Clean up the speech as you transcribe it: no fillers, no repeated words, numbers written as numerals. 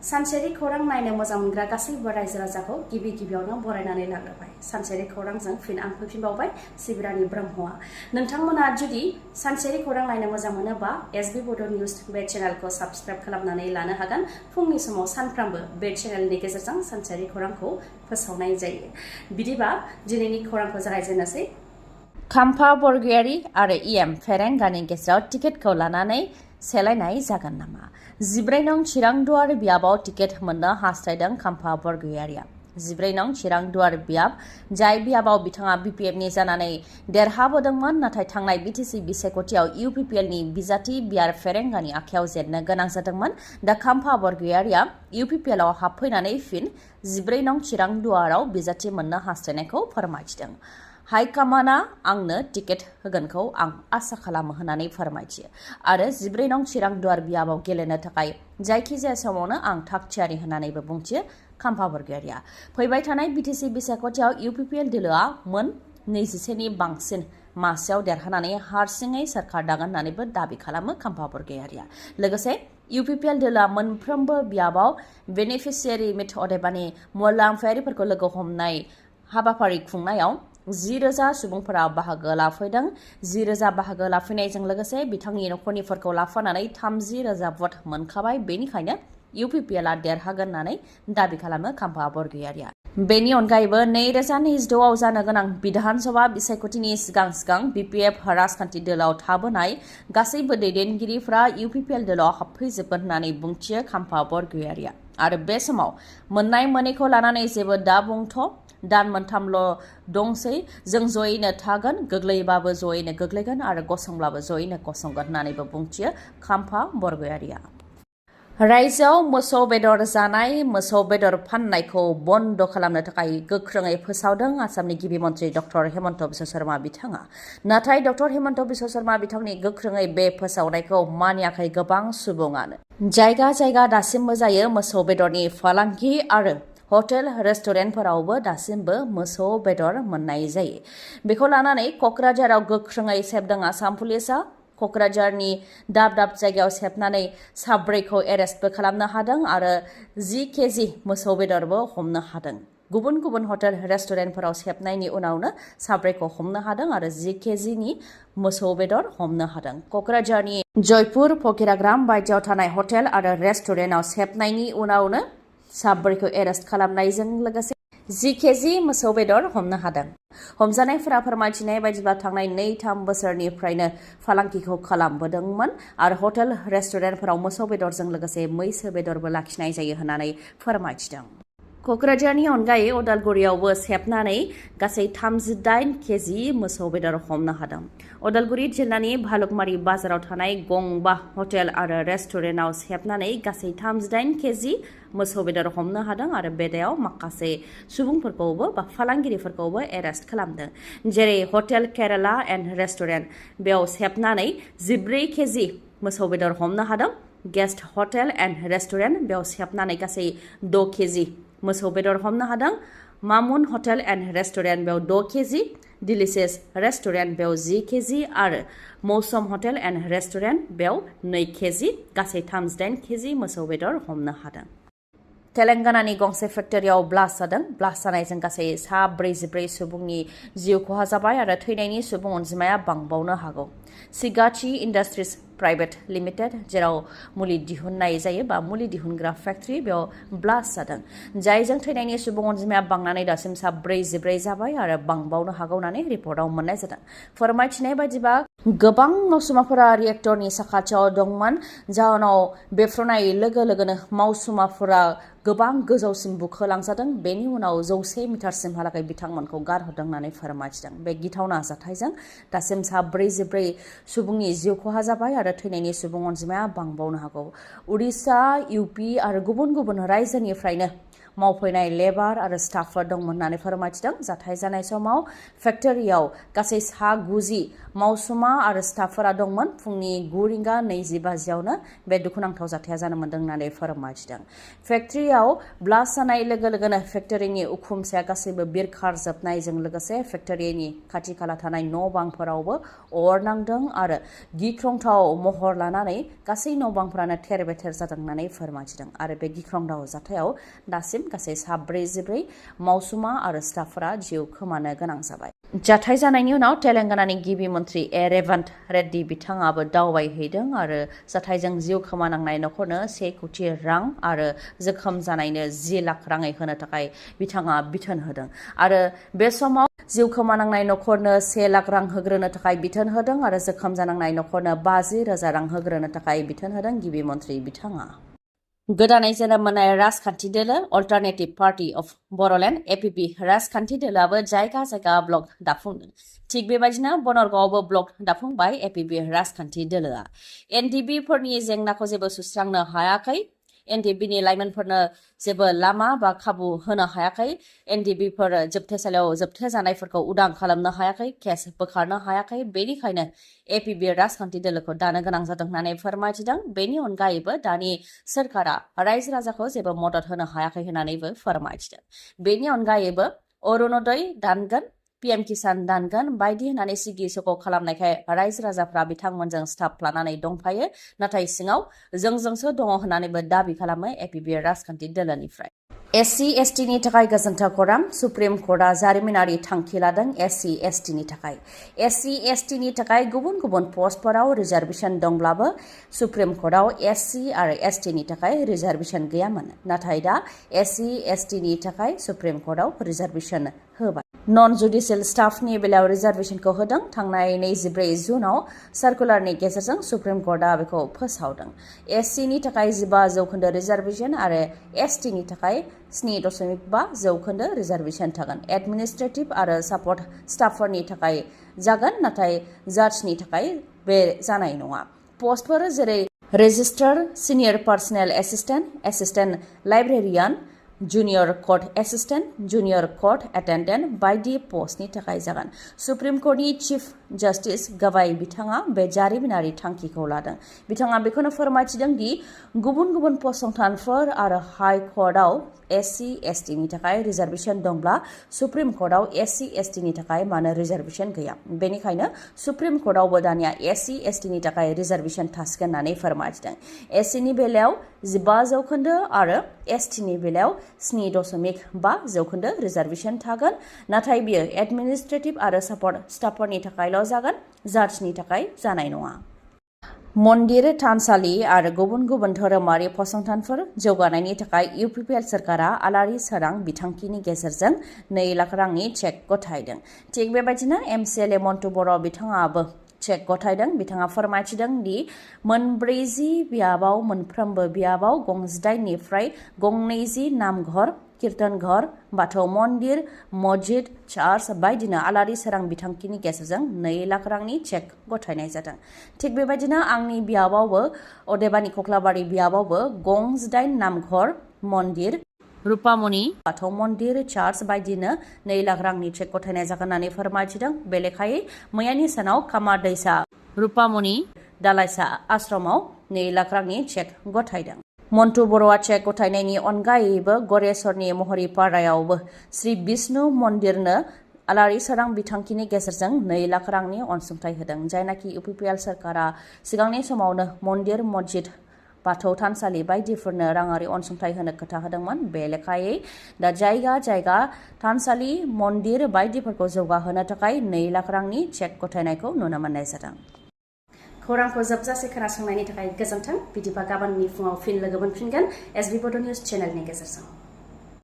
सानसेरि खौरां नायनो मोजां मोनग्रा गासैबो रायजो राजाखौ गिबि गिबियावनो बरायनानै लाग्रोबाय। सानसेरि खौरांजों फिन आं फैफिनबावबाय सिबिरानि ब्रह्मआ। नोंथांमोना जुदि सानसेरि खौरां नायनो मोजां मोनोबा एसबी बड' निउज बे चेनेलखौ साबस्क्राइब खालामनानै लानो हागोन। फुंनि समाव सानफ्रामबो बे चेनेलनि गेजेरजों सानसेरि खौरांखौ फोसावनाय जायो। बिदिबा दिनैनि खौरांखौ जागायजेननोसै। खाम्फा बरगयारि आरो इएम फेरेंगानि गेजेराव टिकेटखौ लानानै सेलायनाय जागोन नामा? 14 नं चिरांदुवार बियाबाव टिकेट मोननो हास्थायदों खाम्फा बरगयारिया। 14 नं चिरांदुवार बियाब, जाय बियाबाव बिथाङा बिपिएफनि जानानै देरहाबोदोंमोन, नाथाय थांनाय बिटिसि बिसायख'थियाव इउपिपिएलनि बिजाथि बियार फेरेंगानि आखायाव जेननो गोनां जादोंमोन। दा खाम्फा बरगयारिया इउपिपिएलआव हाबफैनानै फिन 14 नं चिरांदुवाराव बिजाथि मोननो हास्थायनायखौ फोरमायथिदों। हाइकामान्डआ आंनो टिकेट होगोनखौ आं आसा खालामो होननानै फोरमायथियो आरो 14 नं चिरांदुवार बियाबाव गेलेनो थाखाय जायखिजाया समावनो आं थागथियारि होननानैबो बुंथियो खाम्फा बरगयारिया। फैबाय थानाय बिटिसि बिसायख'थियाव इउपिपिएल दोलोआ मोन 21 नि बांसिन मासियाव देरहानानै हारसिङै सोरखार दागोन होननानैबो दाबि खालामो खाम्फा बरगयारिया। लोगोसे इउपिपिएल दोलोआ मोनफ्रोमबो बियाबाव बेनिफिसियारि मिट अदेबानि मुलाम्फायारिफोरखौ लोगो हमनाय हाबाफारि खुंनायाव 10,000 सुबुंफोरा बाहागो लाफैदों। 10,000 बाहागो लाफैनायजों लोगोसे बिथांनि नखरनिफोरखौ लाफानानै 30,000 भट मोनखाबाय। बेनिखायनो इउपिपिएलआ देरहागोन होननानै दाबि खालामो खाम्फा बरगयारिया। बेनि अनगायैबो 2026आव जानो गोनां बिधान सभा बिसायख'थिनि सिगां बिपिएफ राजखान्थि दोलोआव थाबोनाय गासैबो दैदेनगिरिफ्रा इउपिपिएल दोलोआव हाबफैजोबगोन होननानै बुंथियो खाम्फा बरगयारिया। आरो बे समाव मोननाय मोनैखौ लानानै जेबो दा बुंथ'। दान मोनथामल' दंसै, जों जयैनो थागोन, गोग्लैबाबो जयैनो गोग्लैगोन आरो गसंब्लाबो जयैनो गसंगोन होननानैबो बुंथियो खाम्फा बरगयारिया। रायजोआव मोसौ बेदर जानाय, मोसौ बेदर फाननायखौ बन्द' खालामनो थाखाय गोख्रोङै फोसावदों आसामनि गिबि मन्थ्रि डक्टर हेमन्त बिश्व शर्मा बिथाङा। नाथाय डक्टर हेमन्त बिश्व शर्मा बिथांनि गोख्रोङै बे फोसावनायखौ मानियाखै गोबां सुबुङानो। जायगा जायगा दासिमबो जायो मोसौ बेदरनि फालांगि आरो हटेल रेस्टुरेन्टफोरावबो दासिमबो मोसौ बेदर मोननाय जायो। बेखौ लानानै क'क्राझाराव गोख्रोङै सेबदों आसाम पुलिसआ। क'क्राझारनि दाब दाब जायगायाव सेबनानै 4खौ एरेस्टबो खालामनो हादों आरो 10 केजि मोसौ बेदरबो हमनो हादों। गुबुन गुबुन हटेल रेस्टुरेन्टफोराव सेबनायनि उनावनो 4खौ हमनो हादों आरो 10 केजिनि मोसौ बेदर हमनो हादों। क'क्राझारनि जयपुर फकिराग्राम बायदियाव थानाय हटेल आरो रेस्टुरेन्टआव सेबनायनि उनावनो 4खौ एरेस्ट खालामनायजों लोगोसे 10 केजि मोसौ बेदर हमनो हादों। हमजानायफोरा फोरमायथिनाय बायदिब्ला थांनाय 2-3 बोसोरनिफ्रायनो फालांगिखौ खालामबोदोंमोन आरो हटेल रेस्टुरेन्टफोराव मोसौ बेदरजों लोगोसे मैसो बेदरबो लाखिनाय जायो होननानै फोरमायथिदों। क'क्राझारनि अनगायै उदालगुरियावबो सेबनानै गासै 38 केजि मोसौ बेदर हमनो हादों। उदालगुरि जिल्लानि भालुकमारि बाजाराव थानाय गंबा हटेल आरो रेस्टुरेन्टआव सेबनानै गासै 38 केजि मोसौ बेदर हमनो हादों आरो बेदायाव माखासे सुबुंफोरखौबो बा फालांगिरिफोरखौबो एरेस्ट खालामदों। जेरै हटेल केराला एन्ड रेस्टुरेन्ट, बेयाव सेबनानै 14 केजि मोसौ बेदर हमनो हादों। गेस्ट हटेल एन्ड रेस्टुरेन्ट, बेयाव सेबनानै गासै 6 केजि मोसौ बेदर हमनो हादों। मामुन हटेल एन्ड रेस्टुरेन्ट, बेयाव 6 केजि। डिलिसियास रेस्टुरेन्ट, बेयाव 10 केजि आरो मौसम हटेल एन्ड रेस्टुरेन्ट, बेयाव 2 केजि, गासै 38 केजि मोसौ बेदर हमनो हादों। तेलेंगानानि गंसे फेक्टरियाव ब्लास्ट जादों। ब्लास्ट जानायजों गासै 44 सुबुंनि जिउ खहा जाबाय आरो थैनायनि सुबुं अनजिमाया बांबावनो हागौ। सिगाची इन्डास्ट्रिज प्राइभेट लिमिटेड, जेराव मुलि दिहुननाय जायो बा मुलि दिहुनग्रा फेक्टरि, बेयाव ब्लास्ट जादों, जायजों थैनायनि सुबुं अनजिमाया बांनानै दासिम 44 जाबाय आरो बांबावनो हागौ होननानै रिपर्टआव मोननाय जादों। फोरमायथिनाय बायदिबा गोबां मावसुमाफोरा रिएक्टरनि साखाथियाव दंमोन, जाहोनाव बेफ्रुनाय लोगो लोगोनो मावसुमाफोरा गोबां गोजौसिम बुखोलांजादों। बेनि उनाव 100 मिटारसिमहालागै बिथांमोनखौ गारहरदों होननानै फोरमायथिदों। बे गिथावना जाथायजों दासिम 44 सुबुंनि जिउ खहा जाबाय आरो थैनायनि सुबुं अनजिमाया बांबावनो हागौ। उडिशा, इउपि आरो गुबुन गुबुन रायजोनिफ्रायनो मावफैनाय लेबार आरो स्टाफफोर दंमोन होननानै फोरमायथिदों। जाथाय जानाय समाव फेक्टरियाव गासै 90 मावसुमा मावसुमा आरो स्टाफफोरा दंमोन फुंनि 9:20 बाजियावनो बे दुखुनांथाव जाथाया जानो मोन्दों होननानै फोरमायथिदों। फेक्टरियाव ब्लास्ट जानाय लोगो लोगोनो फेक्टरिनि उखुमसाया गासैबो बिरखारजोबनायजों लोगोसे फेक्टरिनि खाथि खाला थानाय न' बांफोरावबो अर नांदों आरो गिख्रंथाव महर लानानै गासै न' बांफोरानो थेर बेथेर जादों होननानै फोरमायथिदों आरो बे गिख्रंथाव जाथायाव दासिम गासै 44 मावसुमा आरो स्टाफफोरा जिउ खोमानो गोनां जाबाय। जाथाय जानायनि उनाव तेलेंगानानि गिबि मन्त्रि रेवन्त रेड्डी बिथाङाबो दावबायहैदों आरो जाथायजों जिउ खोमानांनाय नखरनो 1 कोटि रां आरो जोखोम जानायनो 10 लाख राङै होनो थाखाय बिथाङा बिथोन होदों आरो बे समाव जिउ खोमानांनाय नखरनो 1 लाख रां होग्रोनो थाखाय बिथोन होदों आरो जोखोम जानांनाय नखरनो 50,000 रां होग्रोनो थाखाय बिथोन होदों गिबि मन्त्रि बिथाङा। गोदानै जोनोम मोननाय राजखान्थि दोलो अल्टारनेटिभ पार्टी अफ बरोलेण्ड APP राजखान्थि दोलोआबो जायगा जायगा ब्लक दाफुंदों। थिग बेबायदिनो बनरगावआवबो ब्लक दाफुंबाय APP राजखान्थि दोलोआ। NDB फोरनि जेंनाखौ जेबो सुस्रांनो हायाखै। NDBनि लाइमोनफोरनो जेबो लामा बा खाबु होनो हायाखै। NDBफोर जोबथेसालियाव जोबथेजानायफोरखौ उदां खालामनो हायाखै, केस बोखारनो हायाखै। बेनिखायनो APP राजखान्थि दोलोखौ दानो गोनां जादों होननानै फोरमायथिदों। बेनि अनगायैबो दानि सोरखारा रायजो राजाखौ जेबो मदद होनो हायाखै होननानैबो फोरमायथिदों। बेनि अनगायैबो अरुणोदय दानगोन, PM किसान दानगोन बायदि होननानै सिगि सग' खालामनायखाय रायजो राजाफ्रा बिथांमोनजों स्टाफ लानानै दंफायो, नाथाय सिङाव जोंजोंसो दङ होननानैबो दाबि खालामो APP राजखान्थि दोलोनिफ्राय। SC/ST नि थाखाय गोजोनथाव खौरां, सुप्रिम कर्टआ जारिमिनारि थांखि लादों SC/ST नि थाखाय। SC/ST नि थाखाय गुबुन गुबुन पस्टफोराव रिजार्भेशन दंब्लाबो सुप्रिम कर्टआव SC आरो ST नि थाखाय रिजार्भेशन गैयामोन। नाथाय दा SC/ST नि थाखाय सुप्रिम कर्टआव रिजार्भेशन होबाय। नन जुडिशियेल स्टाफनि बेलायाव रिजार्भेशनखौ होदों। थांनाय 24 जुनाव सार्कुलारनि गेजेरजों सुप्रिम कर्टआ बेखौ फोसावदों। SC नि थाखाय 15% रिजार्भेशन आरो ST नि थाखाय 7.5% रिजार्भेशन थागोन। एडमिनिस्ट्रेटिभ आरो सापर्ट स्टाफफोरनि थाखाय जागोन, नाथाय जाजनि थाखाय बे जानाय नङा। पस्टफोर जेरै registrar, senior personnel assistant, assistant librarian, junior court assistant, junior court attendant बायदि पस्टनि थाखाय जागोन। सुप्रिम कर्टनि चिफ जास्टिस गवाई बिथाङा बे जारिमिनारि थांखिखौ लादों। बिथाङा बेखौनो फोरमायथिदों दि गुबुन गुबुन फसंथानफोर आरो हाइ कर्टआव SC/ST नि थाखाय रिजार्भेशन दंब्ला सुप्रिम कर्टआव SC/ST नि थाखाय मानो रिजार्भेशन गैया। बेनिखायनो सुप्रिम कर्टआवबो दानिया SC/ST नि थाखाय रिजार्भेशन थासिगोन होननानै फोरमायथिदों। SC नि बेलायाव 15% आरो ST नि बेलायाव 7.5% रिजार्भेशन थागोन, नाथाय बियो एडमिनिस्ट्रेटिभ आरो सापर्ट स्टाफफोरनि थाखायल' जागोन, जाजनि थाखाय जानाय नङा। मन्दिर, थानसालि आरो गुबुन गुबुन धोरोमारि फसंथानफोर जौगानायनि थाखाय UPPL सोरखारा आलारि सोरां बिथांखिनि गेजेरजों 2 लाख रांनि चेक गथायदों। थिग बेबायदिनो MCLA मन्टु बर' बिथाङाबो चेक गथायदों। बिथाङा फोरमायथिदों दि 40 बियाबाव मोनफ्रोमबो बियाबाव 18निफ्राय 20 नामघर, कीर्तन घर, बाथौ मन्दिर, मस्जिद, चार्च बायदिनो आलारि सोरां बिथांखिनि गेजेरजों 2 लाख रांनि चेक गथायनाय जादों। थिग बेबायदिनो आंनि बियाबावबो अदेबानि कक्लाबारि बियाबावबो 18 नामघर, मन्दिर, रुपामणि, बाथौ मन्दिर, चार्च बायदिनो 2 लाख रांनि चेक गथायनाय जागोन होननानै फोरमायथिदों। बे लेखायै मैयानि सानाव कामा दैसा रुपामणि दालाइसा आश्रमाव 2 लाख रांनि चेक गथायदों। मन्टु बर'आ चेक गथायनायनि अनगायैबो गरेस्वरनि महरिपारायावबो श्री विष्णु मन्दिरनो आलारि सोरां बिथांखिनि गेजेरजों 2 लाख रांनि अनसुंथाइ होदों। जायनाखि UPPL सोरखारा सिगांनि समावनो मन्दिर, मस्जिद, बाथौ थानसालि बायदिफोरनो राङारि अनसुंथाइ होनो खोथा होदोंमोन। बे लेखायै दा जायगा जायगा थानसालि, मन्दिर बायदिफोरखौ जौगाहोनो थाखाय 2 लाख रांनि चेक गथायनायखौ नुनो मोननाय जादों। खौरांखौ जोबजासे खोनासंनायनि थाखाय गोजोन्थों। बिदिबा गाबोननि फुङाव फिन लोगो मोनफिनगोन SB बड' निउज चेनेलनि गेजेरजों।